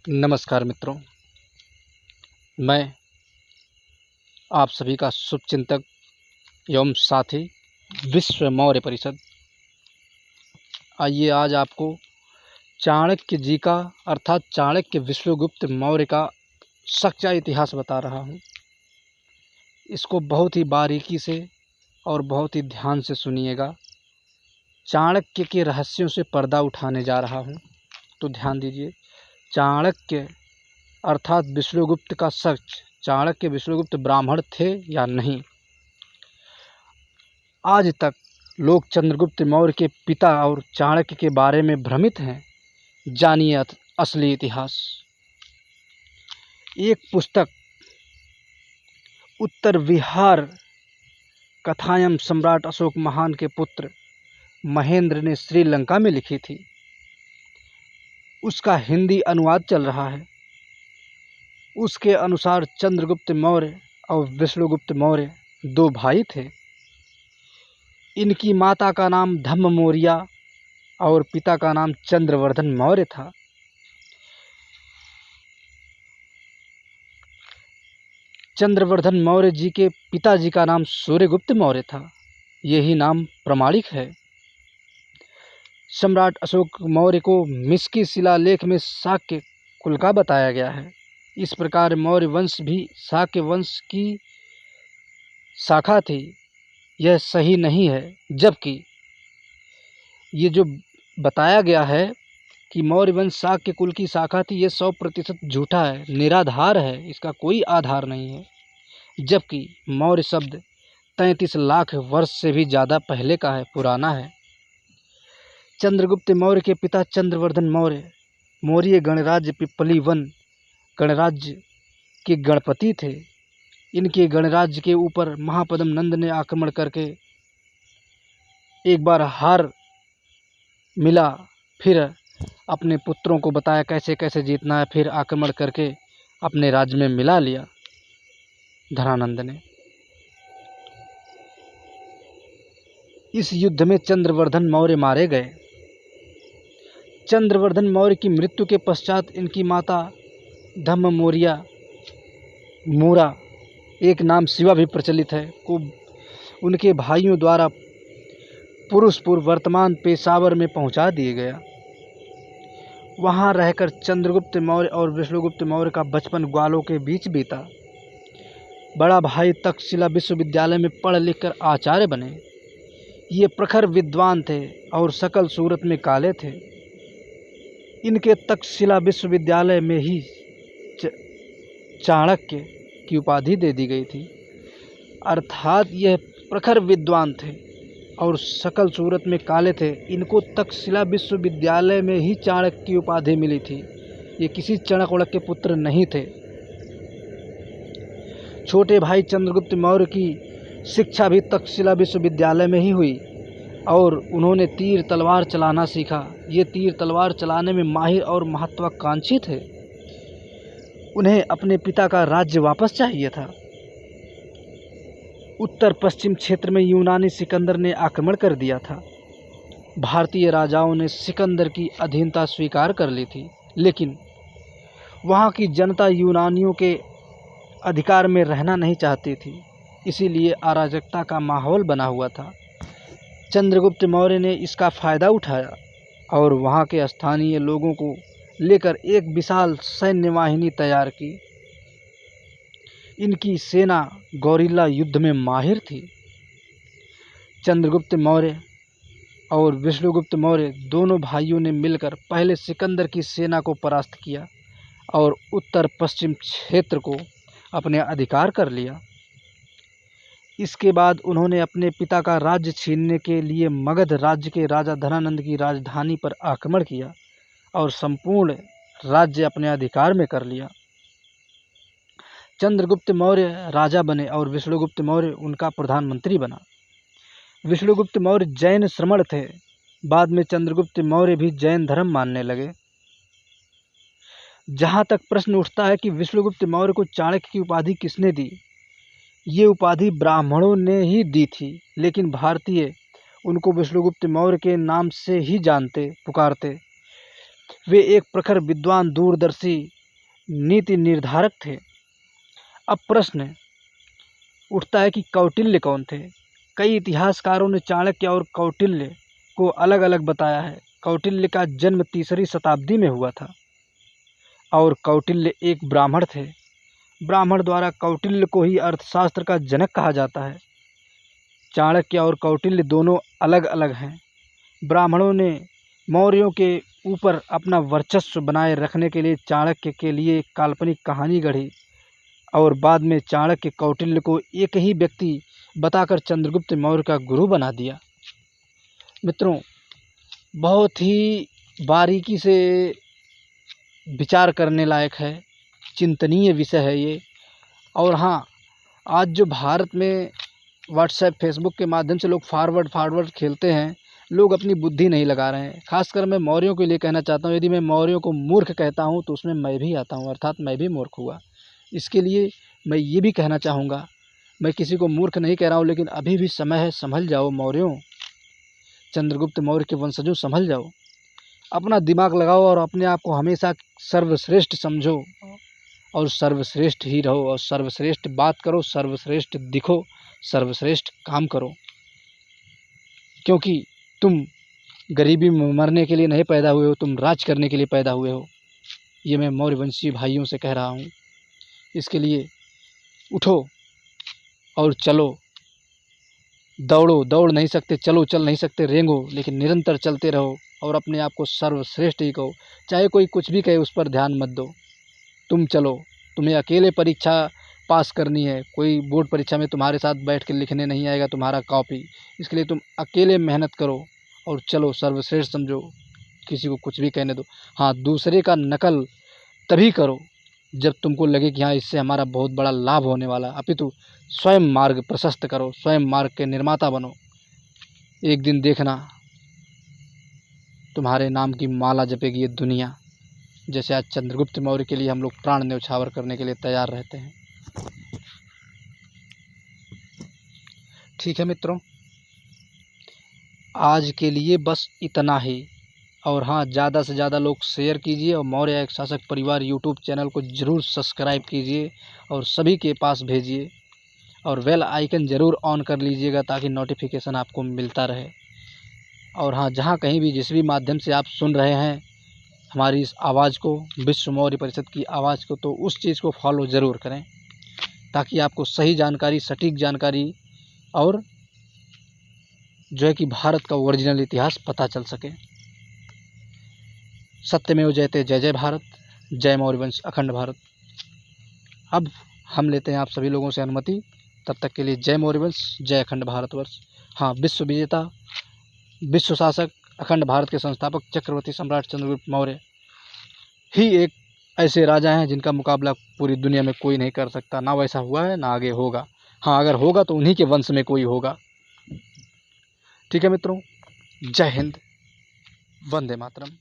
नमस्कार मित्रों, मैं आप सभी का शुभचिंतक एवं साथी विश्व मौर्य परिषद। आइए आज आपको चाणक्य जी का अर्थात चाणक्य विश्वगुप्त मौर्य का सच्चा इतिहास बता रहा हूँ। इसको बहुत ही बारीकी से और बहुत ही ध्यान से सुनिएगा। चाणक्य के रहस्यों से पर्दा उठाने जा रहा हूँ, तो ध्यान दीजिए। चाणक्य अर्थात विष्णुगुप्त का सच, चाणक्य विष्णुगुप्त ब्राह्मण थे या नहीं। आज तक लोग चंद्रगुप्त मौर्य के पिता और चाणक्य के बारे में भ्रमित हैं। जानिए असली इतिहास। एक पुस्तक उत्तर विहार कथायम सम्राट अशोक महान के पुत्र महेंद्र ने श्रीलंका में लिखी थी। उसका हिंदी अनुवाद चल रहा है। उसके अनुसार चंद्रगुप्त मौर्य और विष्णुगुप्त मौर्य दो भाई थे। इनकी माता का नाम धम्म मौर्या और पिता का नाम चंद्रवर्धन मौर्य था। चंद्रवर्धन मौर्य जी के पिताजी का नाम सूर्यगुप्त मौर्य था। यही नाम प्रमाणिक है। सम्राट अशोक मौर्य को मिस्की शिलालेख में शाक्य कुल का बताया गया है। इस प्रकार मौर्य वंश भी शाक्य वंश की शाखा थी, यह सही नहीं है। जबकि ये जो बताया गया है कि मौर्य वंश शाक्य कुल की शाखा थी, ये 100% झूठा है, निराधार है, इसका कोई आधार नहीं है। जबकि मौर्य शब्द 33 लाख वर्ष से भी ज़्यादा पहले का है, पुराना है। चंद्रगुप्त मौर्य के पिता चंद्रवर्धन मौर्य मौर्य गणराज्य पिप्पली वन गणराज्य के गणपति थे। इनके गणराज्य के ऊपर महापद्म नंद ने आक्रमण करके एक बार हार मिला, फिर अपने पुत्रों को बताया कैसे कैसे जीतना है, फिर आक्रमण करके अपने राज्य में मिला लिया धनानंद ने। इस युद्ध में चंद्रवर्धन मौर्य मारे गए। चंद्रवर्धन मौर्य की मृत्यु के पश्चात इनकी माता धम्म मौर्या मूरा, एक नाम शिवा भी प्रचलित है, को उनके भाइयों द्वारा पुरुषपुर वर्तमान पेशावर में पहुंचा दिया गया। वहां रहकर चंद्रगुप्त मौर्य और विष्णुगुप्त मौर्य का बचपन ग्वालों के बीच बीता। बड़ा भाई तक्षशिला विश्वविद्यालय में पढ़ लिख कर आचार्य बने। ये प्रखर विद्वान थे और सकल सूरत में काले थे। इनके तक्षशिला विश्वविद्यालय में ही चाणक्य की उपाधि दे दी गई थी। अर्थात यह प्रखर विद्वान थे और सकल सूरत में काले थे। इनको तक्षशिला विश्वविद्यालय में ही चाणक्य की उपाधि मिली थी। ये किसी चणक वणक के पुत्र नहीं थे। छोटे भाई चंद्रगुप्त मौर्य की शिक्षा भी तक्षशिला विश्वविद्यालय में ही हुई और उन्होंने तीर तलवार चलाना सीखा। ये तीर तलवार चलाने में माहिर और महत्वाकांक्षी थे। उन्हें अपने पिता का राज्य वापस चाहिए था। उत्तर पश्चिम क्षेत्र में यूनानी सिकंदर ने आक्रमण कर दिया था। भारतीय राजाओं ने सिकंदर की अधीनता स्वीकार कर ली थी, लेकिन वहाँ की जनता यूनानियों के अधिकार में रहना नहीं चाहती थी। इसीलिए अराजकता का माहौल बना हुआ था। चंद्रगुप्त मौर्य ने इसका फ़ायदा उठाया और वहाँ के स्थानीय लोगों को लेकर एक विशाल सैन्य वाहिनी तैयार की। इनकी सेना गौरिल्ला युद्ध में माहिर थी। चंद्रगुप्त मौर्य और विष्णुगुप्त मौर्य दोनों भाइयों ने मिलकर पहले सिकंदर की सेना को परास्त किया और उत्तर पश्चिम क्षेत्र को अपने अधिकार कर लिया। इसके बाद उन्होंने अपने पिता का राज्य छीनने के लिए मगध राज्य के राजा धनानंद की राजधानी पर आक्रमण किया और संपूर्ण राज्य अपने अधिकार में कर लिया। चंद्रगुप्त मौर्य राजा बने और विष्णुगुप्त मौर्य उनका प्रधानमंत्री बना। विष्णुगुप्त मौर्य जैन श्रमण थे। बाद में चंद्रगुप्त मौर्य भी जैन धर्म मानने लगे। जहाँ तक प्रश्न उठता है कि विष्णुगुप्त मौर्य को चाणक्य की उपाधि किसने दी, ये उपाधि ब्राह्मणों ने ही दी थी, लेकिन भारतीय उनको विष्णुगुप्त मौर्य के नाम से ही जानते पुकारते। वे एक प्रखर विद्वान, दूरदर्शी नीति निर्धारक थे। अब प्रश्न उठता है कि कौटिल्य कौन थे। कई इतिहासकारों ने चाणक्य और कौटिल्य को अलग अलग बताया है। कौटिल्य का जन्म 3री शताब्दी में हुआ था और कौटिल्य एक ब्राह्मण थे। ब्राह्मण द्वारा कौटिल्य को ही अर्थशास्त्र का जनक कहा जाता है। चाणक्य और कौटिल्य दोनों अलग अलग हैं। ब्राह्मणों ने मौर्यों के ऊपर अपना वर्चस्व बनाए रखने के लिए चाणक्य के लिए एक काल्पनिक कहानी गढ़ी और बाद में चाणक्य कौटिल्य को एक ही व्यक्ति बताकर चंद्रगुप्त मौर्य का गुरु बना दिया। मित्रों, बहुत ही बारीकी से विचार करने लायक है, चिंतनीय विषय है ये। और हाँ, आज जो भारत में व्हाट्सएप फेसबुक के माध्यम से लोग फॉरवर्ड खेलते हैं, लोग अपनी बुद्धि नहीं लगा रहे हैं। खासकर मैं मौर्यों के लिए कहना चाहता हूँ, यदि मैं मौर्यों को मूर्ख कहता हूँ तो उसमें मैं भी आता हूँ, अर्थात मैं भी मूर्ख हुआ। इसके लिए मैं ये भी कहना चाहूँगा, मैं किसी को मूर्ख नहीं कह रहा हूँ, लेकिन अभी भी समय है, संभल जाओ मौर्यों, चंद्रगुप्त मौर्य के वंशजों, संभल जाओ, अपना दिमाग लगाओ और अपने आप को हमेशा सर्वश्रेष्ठ समझो और सर्वश्रेष्ठ ही रहो और सर्वश्रेष्ठ बात करो, सर्वश्रेष्ठ दिखो, सर्वश्रेष्ठ काम करो। क्योंकि तुम गरीबी में मरने के लिए नहीं पैदा हुए हो, तुम राज करने के लिए पैदा हुए हो। ये मैं मौर्य वंशी भाइयों से कह रहा हूँ। इसके लिए उठो और चलो, दौड़ो, दौड़ नहीं सकते, चलो, चल नहीं सकते, रेंगो, लेकिन निरंतर चलते रहो और अपने आप को सर्वश्रेष्ठ ही कहो। चाहे कोई कुछ भी कहे, उस पर ध्यान मत दो। तुम चलो, तुम्हें अकेले परीक्षा पास करनी है, कोई बोर्ड परीक्षा में तुम्हारे साथ बैठ के लिखने नहीं आएगा तुम्हारा कॉपी। इसके लिए तुम अकेले मेहनत करो और चलो, सर्वश्रेष्ठ समझो, किसी को कुछ भी कहने दो। हाँ, दूसरे का नकल तभी करो जब तुमको लगे कि हाँ, इससे हमारा बहुत बड़ा लाभ होने वाला, अपितु स्वयं मार्ग प्रशस्त करो, स्वयं मार्ग के निर्माता बनो। एक दिन देखना, तुम्हारे नाम की माला जपेगी ये दुनिया, जैसे आज चंद्रगुप्त मौर्य के लिए हम लोग प्राण न्यौछावर करने के लिए तैयार रहते हैं। ठीक है मित्रों, आज के लिए बस इतना ही। और हाँ, ज़्यादा से ज़्यादा लोग शेयर कीजिए और मौर्य एक शासक परिवार यूट्यूब चैनल को ज़रूर सब्सक्राइब कीजिए और सभी के पास भेजिए और बेल आइकन ज़रूर ऑन कर लीजिएगा ताकि नोटिफिकेशन आपको मिलता रहे। और हाँ, जहाँ कहीं भी जिस भी माध्यम से आप सुन रहे हैं हमारी इस आवाज़ को, विश्व मौर्य परिषद की आवाज़ को, तो उस चीज़ को फॉलो ज़रूर करें ताकि आपको सही जानकारी, सटीक जानकारी और जो है कि भारत का ओरिजिनल इतिहास पता चल सके। सत्यमेव जयते। जय जय भारत, जय मौर्य वंश, अखंड भारत। अब हम लेते हैं आप सभी लोगों से अनुमति, तब तक के लिए जय मौर्य वंश, जय अखंड भारतवर्ष। हाँ, विश्व विजेता, विश्व शासक, अखंड भारत के संस्थापक चक्रवर्ती सम्राट चंद्रगुप्त मौर्य ही एक ऐसे राजा हैं जिनका मुकाबला पूरी दुनिया में कोई नहीं कर सकता। ना वैसा हुआ है, ना आगे होगा। हाँ, अगर होगा तो उन्हीं के वंश में कोई होगा। ठीक है मित्रों, जय हिंद, वंदे मातरम।